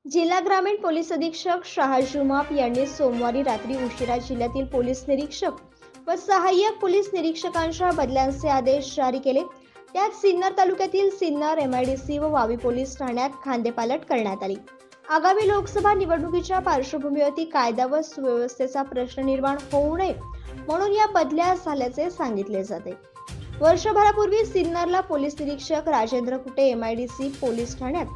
जिल्हा ग्रामीण पोलीस अधीक्षक शहाजू माप यांनी सोमवारी रात्री उशिरा जिल्ह्यातील पोलीस निरीक्षक व सहाय्यक पोलीस निरीक्षकांच्या बदल्यांचे आदेश जारी केले। त्यात सिन्नर तालुक्यातील सिन्नर एमआयडीसी व वावी पोलीस ठाण्यात खांदेपालट करण्यात आली। आगामी लोकसभा निवडणुकीच्या पार्श्वभूमीवरती कायदा व सुव्यवस्थेचा प्रश्न निर्माण होऊ नये म्हणून या बदल्या झाल्याचे सांगितले जाते। वर्षभरापूर्वी सिन्नरला पोलीस निरीक्षक राजेंद्र कुटे एमआयडीसी पोलीस ठाण्यात,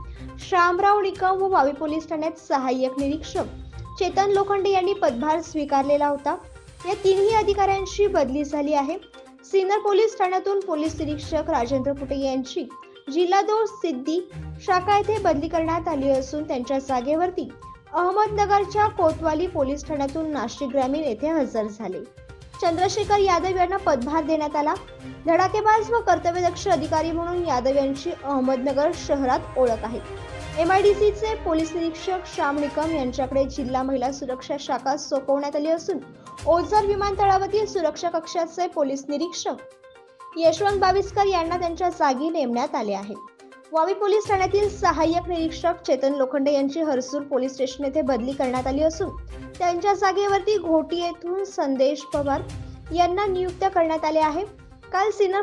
श्यामराव निकम व वावी पोलीस ठाण्यात सहाय्यक निरीक्षक चेतन लोखंडे यांनी पदभार स्वीकारलेला होता। या तिन्ही अधिकाऱ्यांची बदली झाली आहे। सिन्नर पोलीस ठाण्यातून पोलीस निरीक्षक राजेंद्र कुटे यांची जिल्हा 2 सिद्धी शाखा येथे बदली करण्यात आली असून त्यांच्या जागेवरती अहमदनगरच्या कोतवाली पोलीस ठाण्यातून नाशिक ग्रामीण येथे हजर झाले चंद्रशेखर यादव यांना पदभार देण्यात आला। धडाकेबाज व कर्तव्यदक्ष अधिकारी म्हणून यादव यांची अहमदनगर शहरात ओळख आहे। एमआयडीसीचे पोलीस निरीक्षक श्याम निकम यांच्याकडे जिल्हा महिला सुरक्षा शाखा सोपवण्यात आली असून ओझर विमानतळावरील सुरक्षा कक्षाचे पोलीस निरीक्षक यशवंत बाविस्कर यांना त्यांच्या जागी नेमण्यात आले आहे। वावी पोलीस ठाण्यातील सहाय्यक निरीक्षक चेतन लोखंडे यांची हरसूल पोलीस स्टेशन येथे बदली करण्यात आली असून त्यांच्या जागेवरती घोटी येथून संदेश पवार यांना नियुक्त करण्यात आले आहे। काल सिन्नर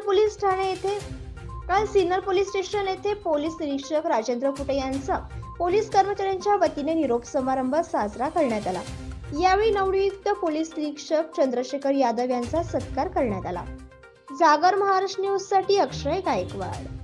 पोलीस स्टेशन येथे पोलीस निरीक्षक राजेंद्र कुटे यांचा पोलीस कर्मचाऱ्यांच्या वतीने निरोप समारंभ साजरा करण्यात आला। यावेळी नवनियुक्त पोलीस निरीक्षक चंद्रशेखर यादव यांचा सत्कार करण्यात आला। जागर महाराष्ट्र न्यूज साठी अक्षय गायकवाड।